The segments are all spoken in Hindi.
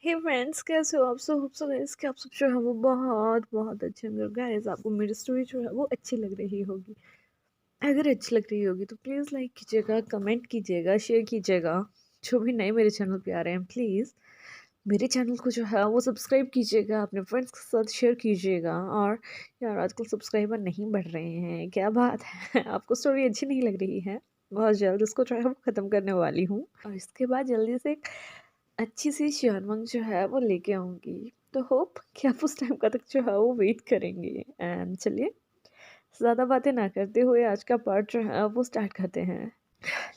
हे फ्रेंड्स, कैसे हो आप सब? होप सो गाइस कि आप सब जो है वो बहुत बहुत अच्छे होंगे। गाइस, आपको मेरी स्टोरी जो है वो अच्छी लग रही होगी। अगर अच्छी लग रही होगी तो प्लीज़ लाइक कीजिएगा, कमेंट कीजिएगा, शेयर कीजिएगा। जो भी नए मेरे चैनल पे आ रहे हैं, प्लीज़ मेरे चैनल को जो है वो सब्सक्राइब कीजिएगा, अपने फ्रेंड्स के साथ शेयर कीजिएगा। और यार, आजकल सब्सक्राइबर नहीं बढ़ रहे हैं, क्या बात है? आपको स्टोरी अच्छी नहीं लग रही है? बहुत जल्द उसको जो है वो ख़त्म करने वाली हूँ, और इसके बाद जल्दी से एक अच्छी सी शेरवानी जो है वो लेके आऊँगी। तो होप कि आप उस टाइम का तक जो है वो वेट करेंगे। एंड चलिए, ज़्यादा बातें ना करते हुए आज का पार्ट जो है वो स्टार्ट करते हैं।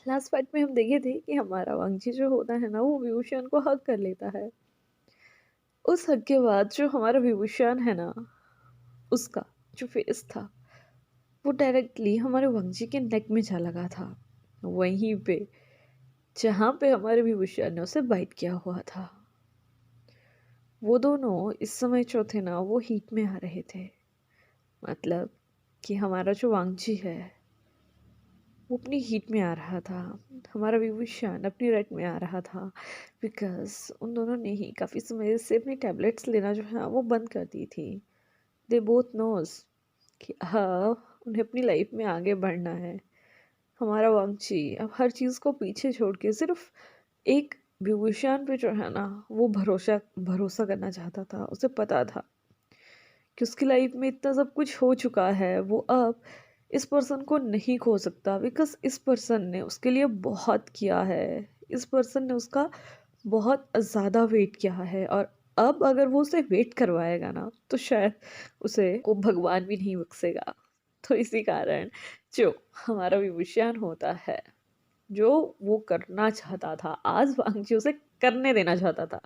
लास्ट पार्ट में हम देखे थे कि हमारा वांगजी जो होता है ना, वो विभूषण को हग कर लेता है। उस हग के बाद जो हमारा विभूषण है ना, उसका जो फेस था वो डायरेक्टली हमारे वांगजी के नेक में जा लगा था, वहीं पे जहाँ पे हमारे विभूषण ने उसे बाइट किया हुआ था। वो दोनों इस समय जो थे ना, वो हीट में आ रहे थे। मतलब कि हमारा जो वांगजी है वो अपनी हीट में आ रहा था, हमारा विभूषण अपनी रेड में आ रहा था। बिकॉज उन दोनों ने ही काफ़ी समय से अपनी टैबलेट्स लेना जो है वो बंद कर दी थी। दे बोथ नोज कि हाँ, उन्हें अपनी लाइफ में आगे बढ़ना है। हमारा वांगची अब हर चीज़ को पीछे छोड़ के सिर्फ एक विभूषण पे जो है ना, वो भरोसा भरोसा करना चाहता था। उसे पता था कि उसकी लाइफ में इतना सब कुछ हो चुका है, वो अब इस पर्सन को नहीं खो सकता। बिकॉज इस पर्सन ने उसके लिए बहुत किया है, इस पर्सन ने उसका बहुत ज़्यादा वेट किया है। और अब अगर वो उसे वेट करवाएगा ना, तो शायद उसे को भगवान भी नहीं बख्शेगा। तो इसी कारण जो हमारा विभूषण होता है, जो वो करना चाहता था, आज वांगजी उसे करने देना चाहता था।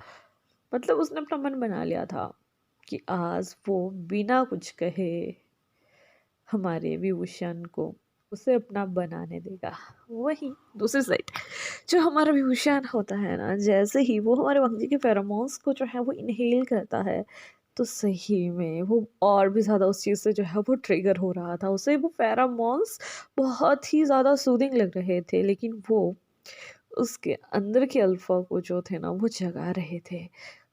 मतलब उसने अपना मन बना लिया था कि आज वो बिना कुछ कहे हमारे विभूषण को उसे अपना बनाने देगा। वहीं दूसरी साइड जो हमारा विभूषण होता है ना, जैसे ही वो हमारे वांगजी के फेरोमोन्स को जो है वो इनहेल करता है, तो सही में वो और भी ज़्यादा उस चीज़ से जो है वो ट्रिगर हो रहा था। उसे वो फेरोमोन्स बहुत ही ज़्यादा सूदिंग लग रहे थे, लेकिन वो उसके अंदर के अल्फा को जो थे ना वो जगा रहे थे।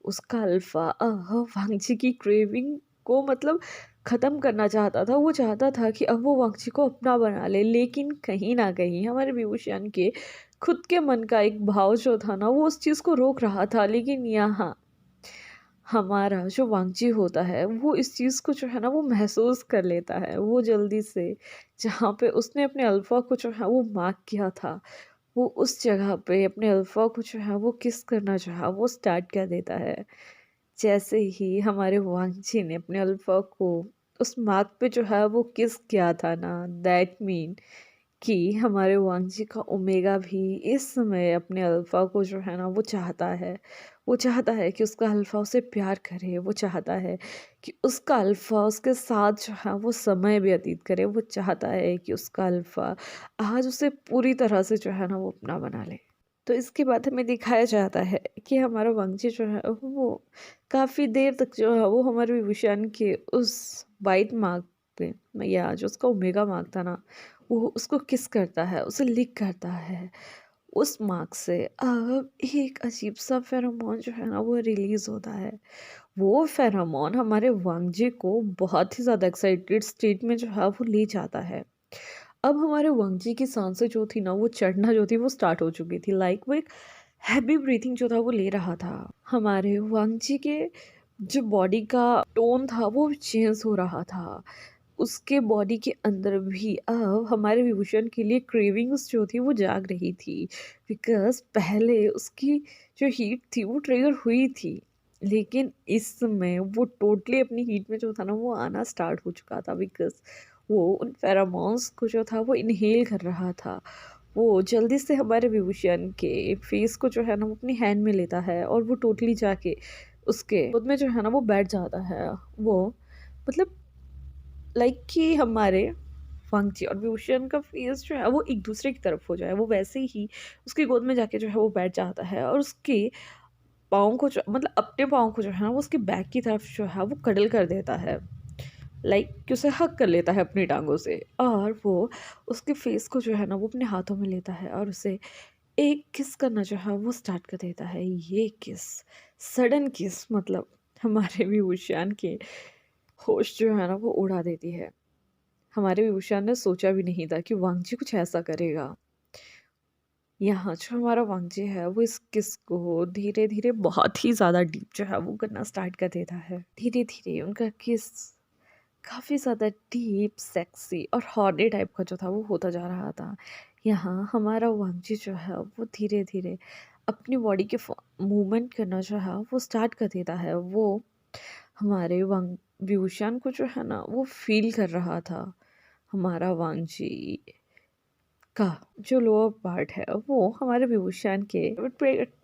उसका अल्फा वांगची की क्रेविंग को मतलब ख़त्म करना चाहता था। वो चाहता था कि अब वो वांगची को अपना बना ले, लेकिन कहीं न कहीं हमारे विभूषण के खुद के मन का एक भाव जो था ना, वो उस चीज़ को रोक रहा था। लेकिन यहाँ हमारा जो वांगजी होता है, वो इस चीज़ को जो है ना वो महसूस कर लेता है। वो जल्दी से जहाँ पे उसने अपने अल्फा को जो है वो मार्क किया था, वो उस जगह पे अपने अल्फा को जो है वो किस करना जो है वो स्टार्ट कर देता है। जैसे ही हमारे वांगची ने अपने अल्फा को उस मार्क पे जो है वो किस किया था ना, दैट मीन कि हमारे वांगजी का ओमेगा भी इस समय अपने अल्फा को जो है ना वो चाहता है। वो चाहता है कि उसका अल्फा उसे प्यार करे, वो चाहता है कि उसका अल्फा उसके साथ जो है वो समय व्यतीत करे। वो चाहता है कि उसका अल्फा आज उसे पूरी तरह से जो है ना वो अपना बना ले। तो इसके बाद हमें दिखाया जाता है कि हमारा वांगजी जो है वो काफ़ी देर तक जो है वो हमारे विभूषण के उस वाइट मार्क पे, या जो उसका ओमेगा मार्क था ना, वो उसको किस करता है, उसे लिक करता है। उस मार्क से अब एक अजीब सा फेरोमोन जो है ना वो रिलीज होता है। वो फेरोमोन हमारे वांगजी को बहुत ही ज़्यादा एक्साइटेड स्टेट में जो है वो ले जाता है। अब हमारे वांगजी की सांसें जो थी ना, वो चढ़ना जो थी वो स्टार्ट हो चुकी थी। लाइक वो एक हैवी ब्रीथिंग जो था वो ले रहा था। हमारे वांगजी के जो बॉडी का टोन था वो चेंज हो रहा था। उसके बॉडी के अंदर भी अब हमारे विभूषण के लिए क्रेविंग्स जो थी वो जाग रही थी। बिकॉज़ पहले उसकी जो हीट थी वो ट्रिगर हुई थी, लेकिन इस समय वो टोटली अपनी हीट में जो था ना वो आना स्टार्ट हो चुका था। बिकॉज़ वो उन फेरोमोन्स को जो था वो इन्हेल कर रहा था। वो जल्दी से हमारे विभूषण के फेस को जो है ना वो अपनी हैंड में लेता है, और वो टोटली जाके उसके गोद में जो है ना वो बैठ जाता है। वो मतलब लाइक कि हमारे वांगची और विभूषण का फेस जो है वो एक दूसरे की तरफ हो जाए, वो वैसे ही उसकी गोद में जाके जो है वो बैठ जाता है, और उसके पाँव को जो मतलब अपने पाँव को जो है ना वो उसके बैक की तरफ जो है वो कडल कर देता है। लाइक कि उसे हग कर लेता है अपनी टाँगों से, और वो उसके फेस को जो है ना वो अपने हाथों में लेता है और उसे एक किस करना जो है वो स्टार्ट कर देता है। ये किस सडन किस मतलब हमारे विभूषण के होश जो है ना वो उड़ा देती है। हमारे विभूषण ने सोचा भी नहीं था कि वांगजी कुछ ऐसा करेगा। यहाँ जो हमारा वांगजी है वो इस किस को धीरे धीरे बहुत ही ज़्यादा डीप जो है वो करना स्टार्ट कर देता है। धीरे धीरे उनका किस काफ़ी ज़्यादा डीप सेक्सी और हॉट टाइप का जो था वो होता जा रहा था। यहाँ हमारा वांगजी जो है वो धीरे धीरे अपनी बॉडी के मूवमेंट करना जो है वो स्टार्ट कर देता है। वो हमारे वांग विभूषण को जो है ना वो फील कर रहा था। हमारा वांगजी का जो लोअर पार्ट है वो हमारे विभूषण के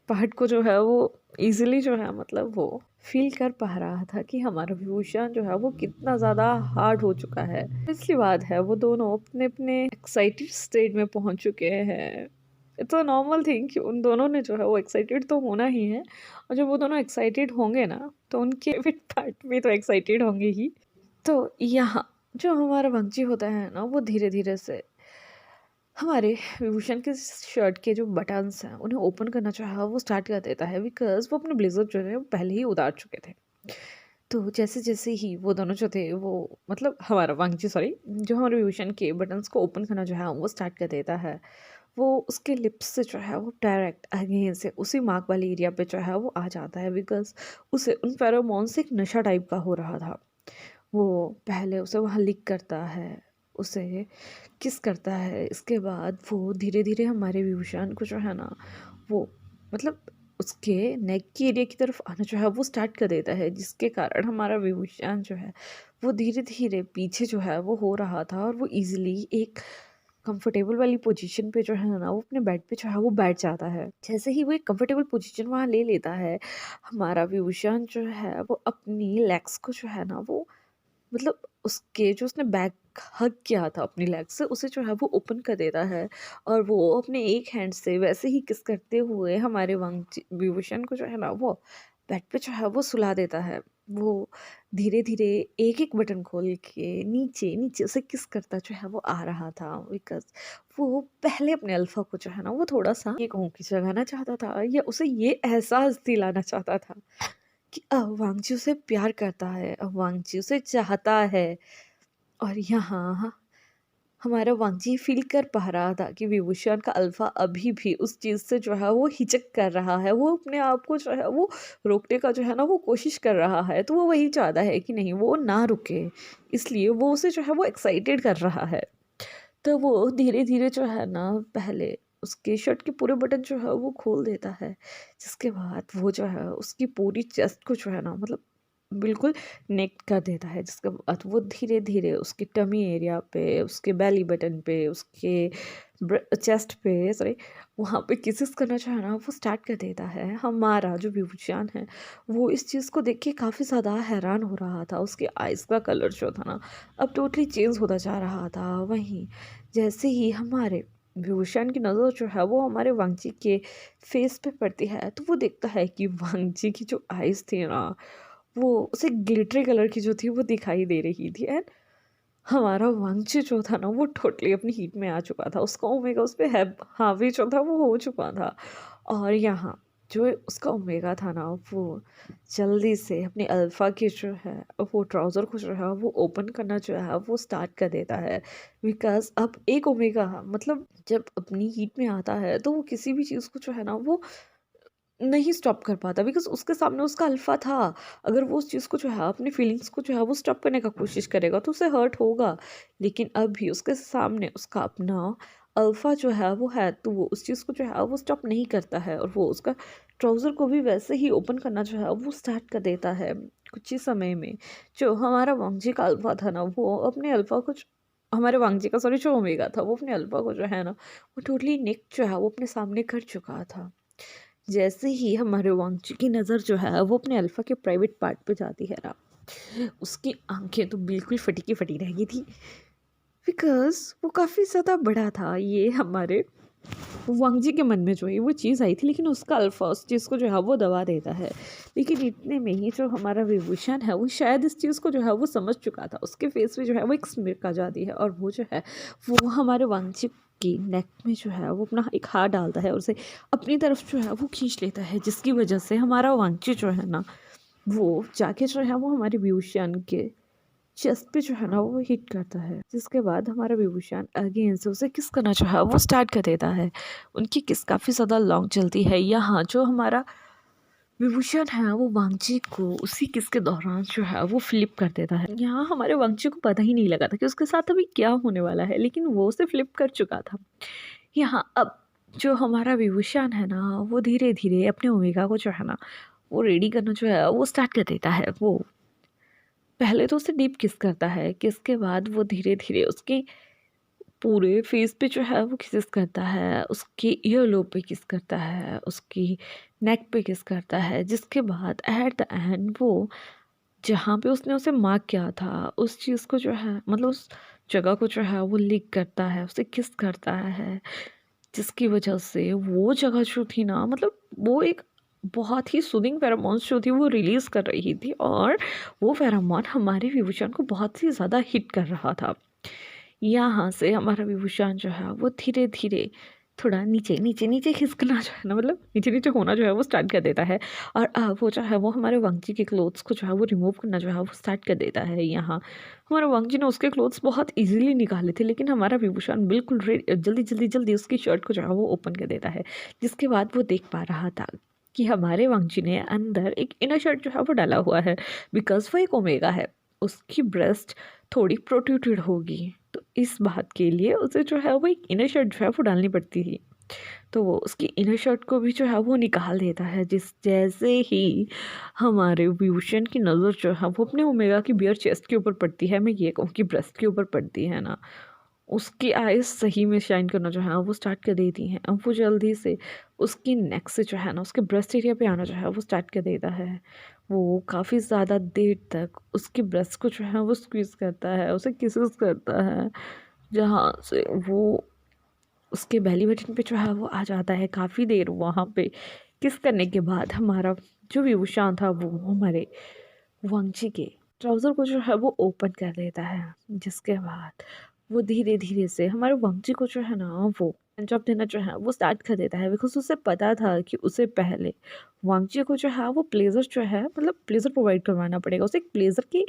पार्ट को जो है वो इजीली जो है मतलब वो फील कर पा रहा था कि हमारा विभूषण जो है वो कितना ज़्यादा हार्ड हो चुका है। पिछली बात है वो दोनों अपने अपने एक्साइटेड स्टेज में पहुंच चुके हैं। इट्स अ नॉर्मल थिंग कि उन दोनों ने जो है वो एक्साइटेड तो होना ही है, और जब वो दोनों एक्साइटेड होंगे ना तो उनके पार्ट में तो एक्साइटेड होंगे ही। तो यहाँ जो हमारा वंशी होता है ना वो धीरे धीरे से हमारे विभूषण के शर्ट के जो बटन्स हैं उन्हें ओपन करना जो है वो स्टार्ट कर देता है, बिकॉज वो अपने ब्लेजर जो है वो पहले ही उतार चुके थे। तो जैसे जैसे ही वो दोनों जो थे वो मतलब हमारा वांगजी सॉरी जो हमारे विभूषण के बटन्स को ओपन करना जो है वो स्टार्ट कर देता है। वो उसके लिप्स से जो है वो डायरेक्ट अगेन से उसी मार्क वाले एरिया पे जो है वो आ जाता है, बिकॉज उसे उन फेरोमोन से एक नशा टाइप का हो रहा था। वो पहले उसे वहाँ लिक करता है, उसे किस करता है, इसके बाद वो धीरे धीरे हमारे विभूषण को जो है ना वो मतलब उसके नेक की एरिया की तरफ आना जो है वो स्टार्ट कर देता है, जिसके कारण हमारा विभूषण जो है वो धीरे धीरे पीछे जो है वो हो रहा था, और वो इजीली एक कंफर्टेबल वाली पोजीशन पे जो है ना वो अपने बेड पे जो है वो बैठ जाता है। जैसे ही वो एक कंफर्टेबल पोजीशन वहाँ ले लेता है, हमारा विभूषण जो है वो अपनी लेग्स को जो है ना वो मतलब उसके जो उसने बैक हग किया था अपनी लेग से उसे जो है वो ओपन कर देता है, और वो अपने एक हैंड से वैसे ही किस करते हुए हमारे विभूषण को जो है ना वो बेड पे जो है वो सुला देता है। वो धीरे धीरे एक एक बटन खोल के नीचे नीचे उसे किस करता जो है वो आ रहा था, बिकॉज वो पहले अपने अल्फा को जो है ना वो थोड़ा सा ये कहूँ कि जगाना चाहता था, या उसे ये एहसास दिलाना चाहता था कि वांगजी उसे प्यार करता है, वांगजी उसे चाहता है। और यहाँ हमारा वांगजी फील कर पा रहा था कि विभूषण का अल्फा अभी भी उस चीज़ से जो है वो हिचक कर रहा है, वो अपने आप को जो है वो रोकने का जो है ना वो कोशिश कर रहा है। तो वो वही चाहता है कि नहीं वो ना रुके, इसलिए वो उसे जो है वो एक्साइटेड कर रहा है। तो वो धीरे धीरे जो है ना पहले उसके शर्ट के पूरे बटन जो है वो खोल देता है, जिसके बाद वो जो है उसकी पूरी चेस्ट को जो है ना मतलब बिल्कुल नेक कर देता है, जिसके बाद वो धीरे धीरे उसके टमी एरिया पे, उसके बेली बटन पे, उसके चेस्ट पे सॉरी वहाँ पे किसेस करना जो है ना वो स्टार्ट कर देता है। हमारा जो विभूषण है वो इस चीज़ को देख के काफ़ी ज़्यादा हैरान हो रहा था। उसके आइज़ का कलर जो था ना अब टोटली चेंज होता जा रहा था। वहीं जैसे ही हमारे विभूषण की नज़र जो है वो हमारे वांगजी के फेस पे पड़ती है, तो वो देखता है कि वांगजी की जो आइज़ थी ना वो उसे ग्लिटरी कलर की जो थी वो दिखाई दे रही थी, एंड हमारा वांगजी जो था ना वो टोटली अपनी हीट में आ चुका था। उसका ओमेगा उस पे है हावी जो था वो हो चुका था, और यहाँ जो उसका ओमेगा था ना वो जल्दी से अपने अल्फ़ा की जो है वो ट्राउज़र को जो है वो ओपन करना जो है वो स्टार्ट कर देता है, बिकॉज़ अब एक ओमेगा मतलब जब अपनी हीट में आता है तो वो किसी भी चीज़ को जो है ना वो नहीं स्टॉप कर पाता, बिकॉज़ उसके सामने उसका अल्फ़ा था। अगर वो उस चीज़ को जो है अपनी फीलिंग्स को जो है वो स्टॉप करने का कोशिश करेगा तो उसे हर्ट होगा। लेकिन अभी उसके सामने उसका अपना अल्फ़ा जो है वो है, तो वो उस चीज़ को जो है वो स्टॉप नहीं करता है, और वो उसका ट्राउज़र को भी वैसे ही ओपन करना जो है वो स्टार्ट कर देता है। कुछ ही समय में जो हमारा वांगजी का अल्फ़ा था ना वो अपने अल्फ़ा को हमारे वांगजी का सॉरी जो ओमेगा था वो अपने अल्फ़ा को जो है ना वो टोटली नेक जो है वो अपने सामने कर चुका था। जैसे ही हमारे वांगची की नज़र जो है वो अपने अल्फ़ा के प्राइवेट पार्ट पे जाती है ना, उसकी आंखें तो बिल्कुल फटी की फटी रह गई थी, बिकॉज़ वो काफ़ी ज़्यादा बड़ा था। ये हमारे वांगजी के मन में जो है वो चीज़ आई थी, लेकिन उसका अल्फा उस चीज़ को जो है वो दबा देता है। लेकिन इतने में ही जो हमारा विभूषण है वो शायद इस चीज़ को जो है वो समझ चुका था। उसके फेस पे जो है वो एक स्मिर्क आ जाती है और वो जो है वो हमारे वांगजी की नेक में जो है वो अपना एक हाथ डालता है और उसे अपनी तरफ जो है वो खींच लेता है, जिसकी वजह से हमारा वांगजी जो है ना वो जाके जो है वो हमारे विभूषण के चेस्ट पे जो है ना वो हिट करता है, जिसके बाद हमारा विभूषण अगेन से उसे किस करना जो है वो स्टार्ट कर देता है। उनकी किस काफ़ी ज़्यादा लॉन्ग चलती है। यहाँ जो हमारा विभूषण है वो वांगजी को उसी किस के दौरान जो है वो फ्लिप कर देता है। यहाँ हमारे वांगजी को पता ही नहीं लगा था कि उसके साथ अभी क्या होने वाला है, लेकिन वो उसे फ्लिप कर चुका था। यहाँ अब जो हमारा विभूषण है ना वो धीरे धीरे अपने ओमेगा को जो है ना वो रेडी करना जो है वो स्टार्ट कर देता है। वो पहले तो उसे डीप किस करता है, किस के बाद वो धीरे धीरे उसके पूरे फेस पे जो है वो किस करता है, उसकी ईयर लोब पे किस करता है, उसकी नेक पे किस करता है, जिसके बाद एट द एंड वो जहाँ पे उसने उसे मार्क किया था उस चीज़ को जो है मतलब उस जगह को जो है वो लिक करता है, उसे किस करता है, जिसकी वजह से वो जगह जो थी ना मतलब वो एक बहुत ही सूदिंग फेरोमोन्स जो थी वो रिलीज़ कर रही थी और वो फेरोमोन हमारे विभूषण को बहुत ही ज़्यादा हिट कर रहा था। यहाँ से हमारा विभूषण जो है वो धीरे धीरे थोड़ा नीचे नीचे नीचे खिसकना जो है ना मतलब नीचे नीचे होना जो है वो स्टार्ट कर देता है। और अब वो जो है वो हमारे वांगजी के क्लोथ्स को जो है वो रिमूव करना जो है वो स्टार्ट कर देता है। यहाँ हमारा वांगजी ने उसके क्लोथ्स बहुत इजीली निकाले थे, लेकिन हमारा विभूषण बिल्कुल जल्दी जल्दी जल्दी उसकी शर्ट को जो है वो ओपन कर देता है, जिसके बाद वो देख पा रहा था कि हमारे वांगजी ने अंदर एक इनर शर्ट जो है वो डाला हुआ है, बिकॉज वो एक ओमेगा है, उसकी ब्रेस्ट थोड़ी प्रोट्रूटेड होगी, तो इस बात के लिए उसे जो है वो एक इनर शर्ट जो है वो डालनी पड़ती थी। तो वो उसकी इनर शर्ट को भी जो है वो निकाल देता है, जिस जैसे ही हमारे विभूषण की नज़र जो है वो अपने ओमेगा की बियर चेस्ट के ऊपर पड़ती है, मैं ये कहूँ कि ब्रेस्ट के ऊपर पड़ती है ना, उसकी आईज सही में शाइन करना जो है वो स्टार्ट कर देती हैं। अब वो जल्दी से उसकी नेक से जो है ना उसके ब्रेस्ट एरिया पे आना जो है वो स्टार्ट कर देता है। वो काफ़ी ज़्यादा देर तक उसकी ब्रेस्ट को जो है वो स्क्वीज़ करता है, उसे किसेस करता है, जहाँ से वो उसके बेली बटन पे जो है वो आ जाता है। काफ़ी देर वहाँ पे किस करने के बाद हमारा जो विभूषण था वो हमारे वांगची के ट्राउज़र को जो है वो ओपन कर देता है, जिसके बाद वो धीरे धीरे से हमारे वांगची को जो है ना वो जॉब देना जो है वो स्टार्ट कर देता है, बिकॉज उसे पता था कि उसे पहले वांगची को जो है वो प्लेजर जो है मतलब प्लेजर प्रोवाइड करवाना पड़ेगा, उसे एक प्लेजर की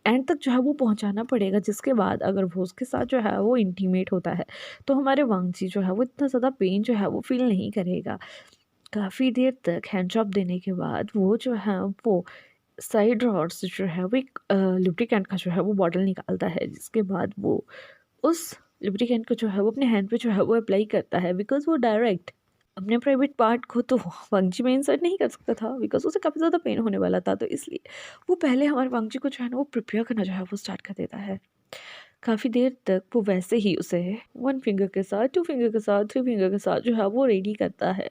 एंड तक जो है वो पहुंचाना पड़ेगा, जिसके बाद अगर वो उसके साथ जो है वो इंटीमेट होता है तो हमारे वांगची जो है वो इतना ज़्यादा पेन जो है वो फील नहीं करेगा। काफ़ी देर तक हैंड जॉब देने के बाद वो जो है वो साइड ड्रॉअर से जो है वो एक लुब्रिकेंट का जो है वो बॉटल निकालता है, जिसके बाद वो उस लुब्रिकेंट को जो है वो अपने हैंड पे जो है वो अप्लाई करता है, बिकॉज़ वो डायरेक्ट अपने प्राइवेट पार्ट को तो वांगची में इंसर्ट नहीं कर सकता था, बिकॉज़ उसे काफ़ी ज़्यादा पेन होने वाला था, तो इसलिए वो पहले हमारे वांगची को जो है ना वो प्रिपेयर करना जो है वो स्टार्ट कर देता है। काफ़ी देर तक वो वैसे ही उसे 1 फिंगर के साथ, 2 फिंगर के साथ, 3 फिंगर के साथ जो है वो रेडी करता है।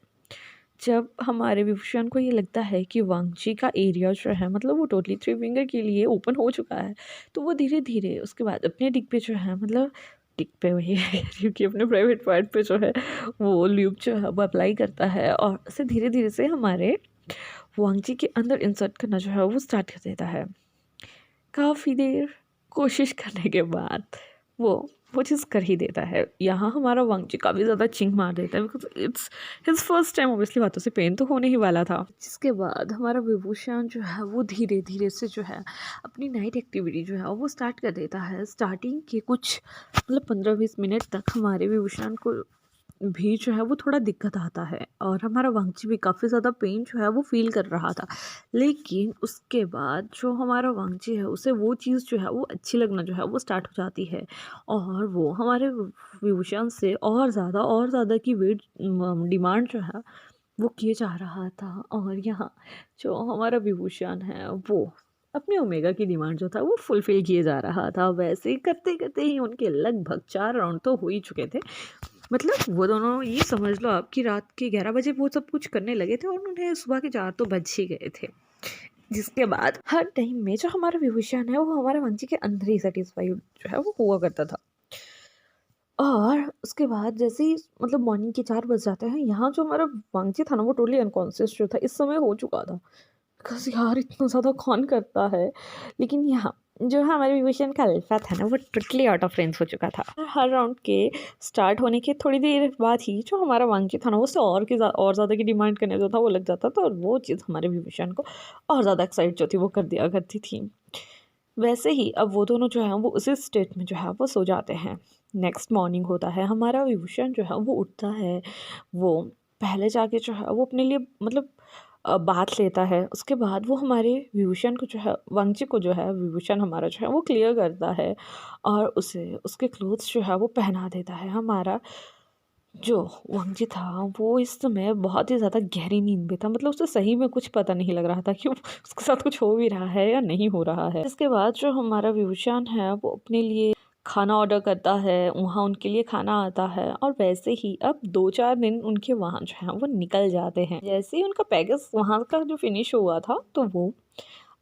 जब हमारे विभूषण को ये लगता है कि वांगची का एरिया जो है मतलब वो टोटली 3 फिंगर के लिए ओपन हो चुका है, तो वो धीरे-धीरे उसके बाद अपने डिक पे जो है मतलब डिक पे वही है क्योंकि अपने प्राइवेट पार्ट पे जो है वो ल्यूब जो है वो अप्लाई करता है और उसे धीरे-धीरे से हमारे वांगची के अंदर इंसर्ट करना जो है वो स्टार्ट कर देता है। काफ़ी देर कोशिश करने के बाद वो चीज़ कर ही देता है। यहाँ हमारा वांगची काफ़ी ज़्यादा चिंग मार देता है, because it's his first time, obviously बातों से पेन तो होने ही वाला था। जिसके बाद हमारा विभूषण जो है वो धीरे-धीरे से जो है अपनी नाइट एक्टिविटी जो है वो स्टार्ट कर देता है। स्टार्टिंग के कुछ मतलब 15-20 मिनट तक हमारे विभूषण को भी जो है वो थोड़ा दिक्कत आता है और हमारा वांगची भी काफ़ी ज़्यादा पेन जो है वो फ़ील कर रहा था। लेकिन उसके बाद जो हमारा वांगची है उसे वो चीज़ जो है वो अच्छी लगना जो है वो स्टार्ट हो जाती है और वो हमारे विभूषण से और ज़्यादा की वेट डिमांड जो है वो किए जा रहा था। और यहाँ जो हमारा विभूषण है वो अपने ओमेगा की डिमांड जो था वो फुलफ़िल किए जा रहा था। वैसे ही करते-करते ही उनके लगभग 4 राउंड तो हो ही चुके थे। मतलब वो दोनों ये समझ लो आप कि रात के 11 बजे वो सब कुछ करने लगे थे और उन्हें सुबह के 4 तो बज ही गए थे। जिसके बाद हर टाइम में जो हमारा विभूषण है वो हमारे वांगची के अंदर ही सैटिस्फाई जो है वो हुआ करता था। और उसके बाद जैसे ही मतलब मॉर्निंग के 4 बज जाते हैं, यहाँ जो हमारा वांगची था ना वो टोटली अनकॉन्शियस जो था इस समय हो चुका था। बिकॉज़ यार इतना ज़्यादा कौन करता है? लेकिन यहाँ जो है हमारे विभूषण का अल्फ़ा था ना वो टोटली आउट ऑफ रेंज हो चुका था। हर राउंड के स्टार्ट होने के थोड़ी देर बाद ही जो हमारा वांगची था ना वो उससे और ज़्यादा की डिमांड करने जो था वो लग जाता था, और वो चीज़ हमारे विभूषण को और ज़्यादा एक्साइट जो थी वो कर दिया करती थी। वैसे ही अब वो दोनों जो हैं वो उसी स्टेट में जो है वो सो जाते हैं। नेक्स्ट मॉर्निंग होता है, हमारा विभूषण जो है वो उठता है, वो पहले जाके जो है वो अपने लिए मतलब बाथ लेता है। उसके बाद वो हमारे विभूषण को जो है वांगची को जो है विभूषण हमारा जो है वो क्लियर करता है और उसे उसके क्लोथ्स जो है वो पहना देता है। हमारा जो वांगजी था वो इस समय बहुत ही ज़्यादा गहरी नींद में था, मतलब उसे सही में कुछ पता नहीं लग रहा था कि उसके साथ कुछ हो भी रहा है या नहीं हो रहा है। इसके बाद जो हमारा विभूषण है वो अपने लिए खाना ऑर्डर करता है, वहाँ उनके लिए खाना आता है और वैसे ही अब 2-4 दिन उनके वहाँ जो है वो निकल जाते हैं। जैसे ही उनका पैकेज वहाँ का जो फिनिश हुआ था तो वो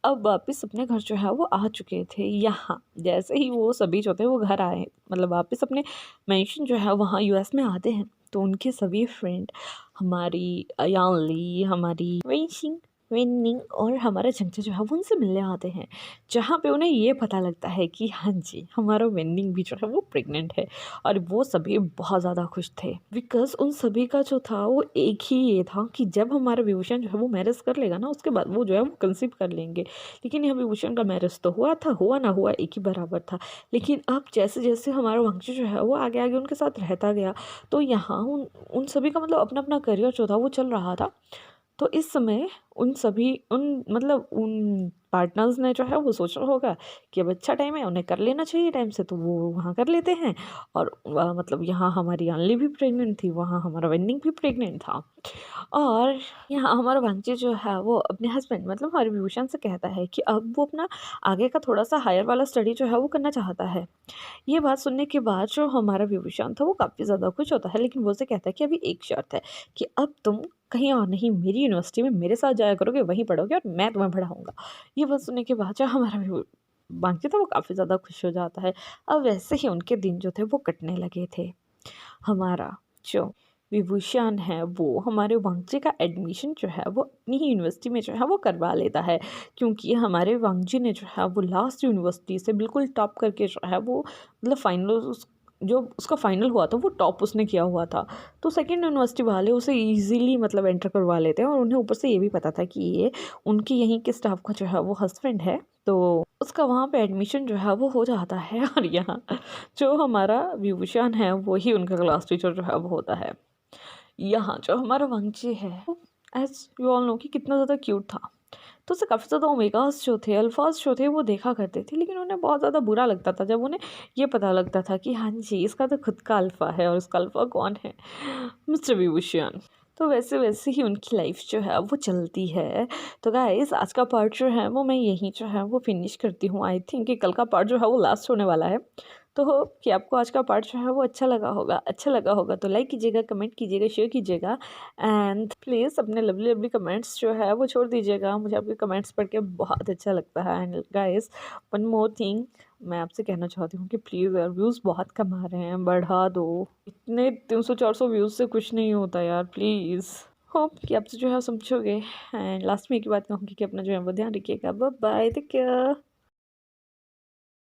अब वापस अपने घर जो है वो आ चुके थे। यहाँ जैसे ही वो सभी जो थे वो घर आए, मतलब वापस अपने मेंशन जो है वहाँ यूएस में आते हैं, तो उनके सभी फ्रेंड हमारी यानली, हमारी वेंशिंग वेन्निंग और हमारा चंचा जो है वो उनसे मिलने आते हैं, जहाँ पे उन्हें ये पता लगता है कि हाँ जी हमारा वेन्निंग भी जो है वो प्रेग्नेंट है। और वो सभी बहुत ज़्यादा खुश थे बिकॉज उन सभी का जो था वो एक ही ये था कि जब हमारा विभूषण जो है वो मैरिज कर लेगा ना उसके बाद वो जो है वो कंसीव कर लेंगे। लेकिन यह विभूषण का मैरिज तो हुआ था, हुआ ना हुआ एक ही बराबर था। लेकिन अब जैसे जैसे हमारा वंश जो है वो आगे आगे उनके साथ रहता गया, तो यहाँ उन उन सभी का मतलब अपना अपना करियर जो था वो चल रहा था। तो इस समय उन सभी उन मतलब उन पार्टनर्स ने जो है वो सोचा होगा कि अब अच्छा टाइम है, उन्हें कर लेना चाहिए टाइम से, तो वो वहाँ कर लेते हैं। और मतलब यहाँ हमारी अनली भी प्रेग्नेंट थी, वहाँ हमारा वेन्निंग भी प्रेग्नेंट था। और यहाँ हमारा भांजी जो है वो अपने हस्बैंड मतलब हमारे विभूषण से कहता है कि अब वो अपना आगे का थोड़ा सा हायर वाला स्टडी जो है वो करना चाहता है। ये बात सुनने के बाद जो हमारा विभूषण था वो काफ़ी ज़्यादा खुश होता है, लेकिन वो उसे कहता है कि अभी एक शर्त है कि अब तुम कहीं और नहीं, मेरी यूनिवर्सिटी में मेरे साथ जाया करोगे, वहीं पढ़ोगे और मैं तुम्हें पढ़ाऊँगा। ये बात सुनने के बाद जो हमारा बाकी था वो काफ़ी ज़्यादा खुश हो जाता है। अब वैसे ही उनके दिन जो थे वो कटने लगे थे। हमारा जो विभूषण है वो हमारे वांगजी का एडमिशन जो है वो अपनी ही यूनिवर्सिटी में जो है वो करवा लेता है, क्योंकि हमारे वांगजी ने जो है वो लास्ट यूनिवर्सिटी से बिल्कुल टॉप करके जो है वो मतलब फाइनल जो उसका फाइनल हुआ था वो टॉप उसने किया हुआ था। तो सेकंड यूनिवर्सिटी वाले उसे इजीली मतलब एंटर करवा लेते हैं, और उन्हें ऊपर से ये भी पता था कि ये उनके यहीं के स्टाफ का जो है वो हस्बैंड है, तो उसका वहाँ पे एडमिशन जो है वो हो जाता है। और यहाँ जो हमारा विभूषण है वही उनका क्लास टीचर जो है वो होता है। यहाँ जो हमारा वंशी है एज यू ऑल नो कि कितना ज़्यादा क्यूट था, तो उसे काफ़ी ज़्यादा ओमेगास जो थे अल्फाज जो थे वो देखा करते थे, लेकिन उन्हें बहुत ज़्यादा बुरा लगता था जब उन्हें ये पता लगता था कि हाँ जी इसका तो खुद का अल्फ़ा है, और उसका अल्फ़ा कौन है, मिस्टर विभूषण। तो वैसे वैसे ही उनकी लाइफ जो है वो चलती है। तो गाइस आज का पार्ट जो है वो मैं यहीं जो है वो फिनिश करती हूँ। आई थिंक कि कल का पार्ट जो है वो लास्ट होने वाला है। तो होप कि आपको आज का पार्ट जो है वो अच्छा लगा होगा तो लाइक कीजिएगा, कमेंट कीजिएगा, शेयर कीजिएगा, एंड प्लीज़ अपने लवली लवली कमेंट्स जो है वो छोड़ दीजिएगा। मुझे आपके कमेंट्स पढ़ के बहुत अच्छा लगता है। And guys one more thing मैं आपसे कहना चाहती हूँ कि प्लीज़ यार व्यूज़ बहुत कम आ रहे हैं, बढ़ा दो। इतने 300-400 व्यूज़ से कुछ नहीं होता यार, प्लीज़। होप कि आपसे जो है समझोगे। एंड लास्ट में एक ही बात कहूँगी कि अपना जो है वो ध्यान रखिएगा। Bye bye, take care.